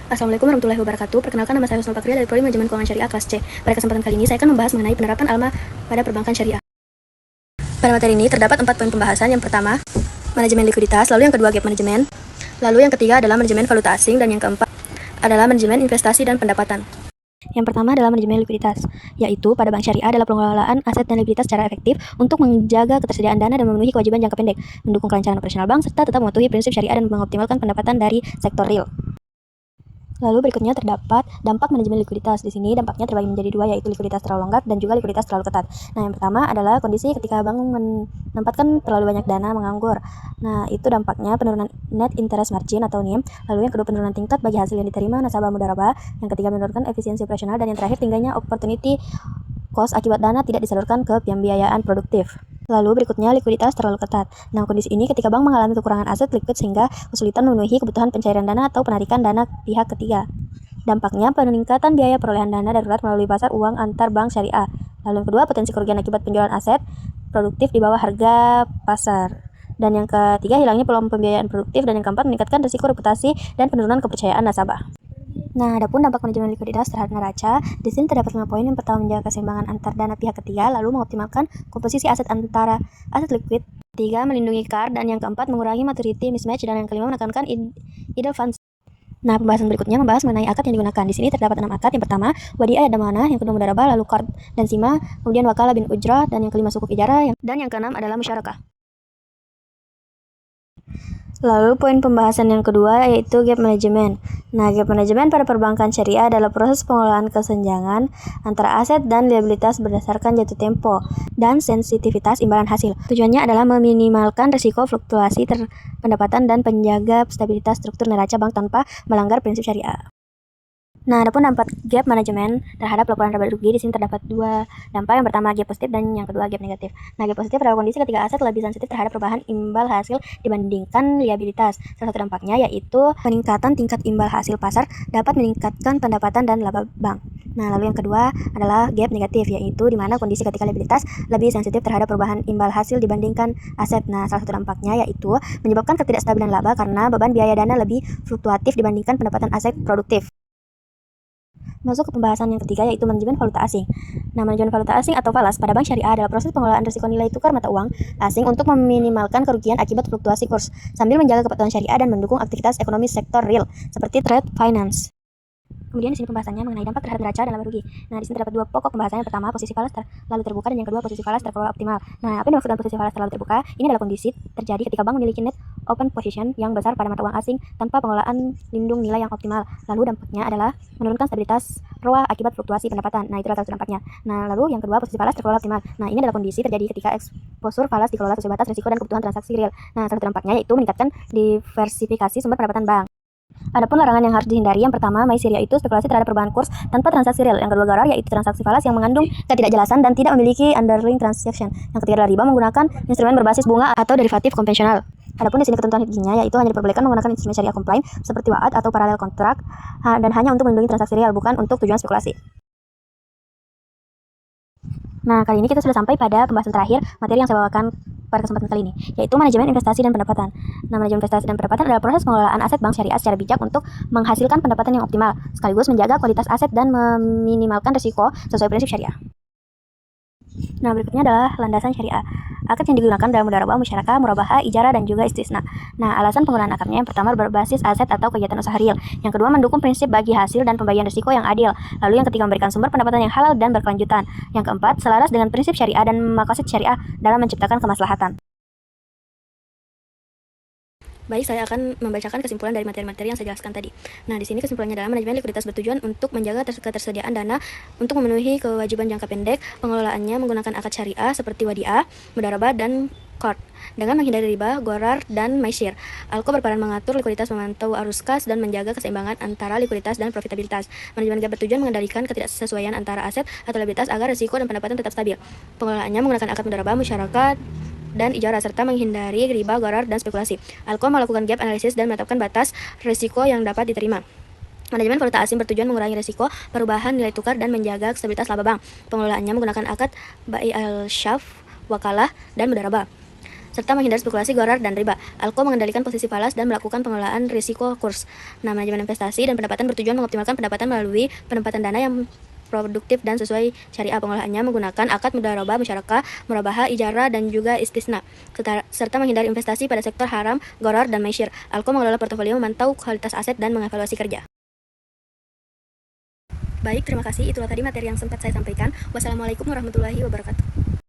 Assalamualaikum warahmatullahi wabarakatuh. Perkenalkan, nama saya Husnul Fakria dari Prodi Manajemen Keuangan Syariah kelas C. Pada kesempatan kali ini saya akan membahas mengenai penerapan ALMA pada perbankan syariah. Pada materi ini terdapat 4 poin pembahasan. Yang pertama, manajemen likuiditas, lalu yang kedua gap manajemen, lalu yang ketiga adalah manajemen valuta asing, dan yang keempat adalah manajemen investasi dan pendapatan. Yang pertama adalah manajemen likuiditas, yaitu pada bank syariah adalah pengelolaan aset dan likuiditas secara efektif untuk menjaga ketersediaan dana dan memenuhi kewajiban jangka pendek, mendukung kelancaran operasional bank, serta tetap mematuhi prinsip syariah dan mengoptimalkan pendapatan dari sektor real. Lalu berikutnya terdapat dampak manajemen likuiditas. Di sini dampaknya terbagi menjadi dua, yaitu likuiditas terlalu longgar dan juga likuiditas terlalu ketat. Nah, yang pertama adalah kondisi ketika bank menempatkan terlalu banyak dana menganggur. Nah, itu dampaknya penurunan net interest margin atau NIM. Lalu yang kedua, penurunan tingkat bagi hasil yang diterima nasabah mudharabah. Yang ketiga, menurunkan efisiensi operasional, dan yang terakhir, tingginya opportunity cost akibat dana tidak disalurkan ke pembiayaan produktif. Lalu berikutnya likuiditas terlalu ketat. Nah, kondisi ini ketika bank mengalami kekurangan aset likuid sehingga kesulitan memenuhi kebutuhan pencairan dana atau penarikan dana pihak ketiga. Dampaknya peningkatan biaya perolehan dana darurat melalui pasar uang antar bank syariah. Lalu yang kedua, potensi kerugian akibat penjualan aset produktif di bawah harga pasar. Dan yang ketiga, hilangnya peluang pembiayaan produktif. Dan yang keempat, meningkatkan risiko reputasi dan penurunan kepercayaan nasabah. Nah, adapun dampak manajemen likuiditas terhadap neraca, di sini terdapat 5 poin. Yang pertama, menjaga keseimbangan antar dana pihak ketiga, lalu mengoptimalkan komposisi aset antara aset likuid. Tiga, melindungi CAR, dan yang keempat, mengurangi maturity mismatch, dan yang kelima, menekankan idle funds. Nah, pembahasan berikutnya membahas mengenai akad yang digunakan. Di sini terdapat 6 akad. Yang pertama, wadi'ah damana, yang kedua mudharabah, lalu qard dan sima, kemudian wakalah bin ujrah, dan yang kelima sukuk ijarah, dan yang keenam adalah musyarakah. Lalu poin pembahasan yang kedua yaitu gap management. Nah, gap management pada perbankan syariah adalah proses pengelolaan kesenjangan antara aset dan liabilitas berdasarkan jatuh tempo dan sensitivitas imbalan hasil. Tujuannya adalah meminimalkan risiko fluktuasi pendapatan dan penjaga stabilitas struktur neraca bank tanpa melanggar prinsip syariah. Nah, adapun dampak gap manajemen terhadap laporan laba rugi, di sini terdapat 2 dampak. Yang pertama gap positif dan yang kedua gap negatif. Nah, gap positif adalah kondisi ketika aset lebih sensitif terhadap perubahan imbal hasil dibandingkan liabilitas. Salah satu dampaknya yaitu peningkatan tingkat imbal hasil pasar dapat meningkatkan pendapatan dan laba bank. Nah, lalu yang kedua adalah gap negatif, yaitu di mana kondisi ketika liabilitas lebih sensitif terhadap perubahan imbal hasil dibandingkan aset. Nah, salah satu dampaknya yaitu menyebabkan ketidakstabilan laba karena beban biaya dana lebih fluktuatif dibandingkan pendapatan aset produktif. Masuk ke pembahasan yang ketiga yaitu manajemen valuta asing. Nah, manajemen valuta asing atau falas pada bank syariah adalah proses pengelolaan risiko nilai tukar mata uang asing untuk meminimalkan kerugian akibat fluktuasi kurs sambil menjaga kepatuhan syariah dan mendukung aktivitas ekonomi sektor real seperti trade finance. Kemudian di sini pembahasannya mengenai dampak terhadap neraca dan laba rugi. Nah, di sini terdapat 2 pokok pembahasan. Yang pertama, posisi falas terlalu terbuka, dan yang kedua, posisi falas terkelola optimal. Nah, apa yang dimaksud dengan posisi falas terlalu terbuka? Ini adalah kondisi terjadi ketika bank memiliki net open position yang besar pada mata uang asing tanpa pengelolaan lindung nilai yang optimal. Lalu dampaknya adalah menurunkan stabilitas ROA akibat fluktuasi pendapatan. Nah, itulah salah satu dampaknya. Nah, lalu yang kedua, posisi falas terkelola optimal. Nah, ini adalah kondisi terjadi ketika eksposur falas dikelola sesuai batas risiko dan kebutuhan transaksi real. Nah, salah satu dampaknya yaitu meningkatkan diversifikasi sumber pendapatan bank. Adapun larangan yang harus dihindari, yang pertama, maisir, yaitu spekulasi terhadap perubahan kurs tanpa transaksi real. Yang kedua, garar, yaitu transaksi falas yang mengandung ketidakjelasan dan tidak memiliki underlying transaction. Yang ketiga adalah riba, menggunakan instrumen berbasis bunga atau derivatif konvensional. Adapun di sini ketentuan gizinya yaitu hanya diperbolehkan menggunakan instrumen syariah compliant seperti wa'ad atau paralel kontrak dan hanya untuk melindungi transaksi real, bukan untuk tujuan spekulasi. Nah, kali ini kita sudah sampai pada pembahasan terakhir materi yang saya bawakan pada kesempatan kali ini, yaitu manajemen investasi dan pendapatan. Nah, manajemen investasi dan pendapatan adalah proses pengelolaan aset bank syariah secara bijak untuk menghasilkan pendapatan yang optimal, sekaligus menjaga kualitas aset dan meminimalkan risiko sesuai prinsip syariah. Nah, berikutnya adalah landasan syariah. Akad yang digunakan dalam mudharabah, musyarakah, murabahah, ijarah, dan juga istisna. Nah, alasan penggunaan akadnya yang pertama berbasis aset atau kegiatan usaha real. Yang kedua, mendukung prinsip bagi hasil dan pembagian risiko yang adil. Lalu yang ketiga, memberikan sumber pendapatan yang halal dan berkelanjutan. Yang keempat, selaras dengan prinsip syariah dan maqasid syariah dalam menciptakan kemaslahatan. Baik, saya akan membacakan kesimpulan dari materi-materi yang saya jelaskan tadi. Nah, di sini kesimpulannya adalah manajemen likuiditas bertujuan untuk menjaga ketersediaan dana untuk memenuhi kewajiban jangka pendek. Pengelolaannya menggunakan akad syariah seperti wadi'ah, mudharabah, dan qard dengan menghindari riba, gharar, dan maisir. ALCO berperan mengatur likuiditas, memantau arus kas, dan menjaga keseimbangan antara likuiditas dan profitabilitas. Manajemen gap bertujuan mengendalikan ketidaksesuaian antara aset atau liabilitas agar risiko dan pendapatan tetap stabil. Pengelolaannya menggunakan akad mudharabah, musyarakah, dan ijarah serta menghindari riba, gharar, dan spekulasi. ALCO melakukan gap analisis dan menetapkan batas risiko yang dapat diterima. Manajemen valuta asing bertujuan mengurangi risiko perubahan nilai tukar dan menjaga stabilitas laba bank. Pengelolaannya menggunakan akad bai al-syaf, wakalah, dan mudharabah serta menghindari spekulasi gharar dan riba. ALKO mengendalikan posisi falas dan melakukan pengelolaan risiko kurs. Nah, manajemen investasi dan pendapatan bertujuan mengoptimalkan pendapatan melalui penempatan dana yang produktif dan sesuai syariah. Pengolahannya menggunakan akad mudharabah, musyarakah, murabahah, ijarah, dan juga istisna, serta menghindari investasi pada sektor haram, gharar, dan maisir. ALKO mengelola portofolio, memantau kualitas aset, dan mengevaluasi kerja. Baik, terima kasih. Itulah tadi materi yang sempat saya sampaikan. Wassalamualaikum warahmatullahi wabarakatuh.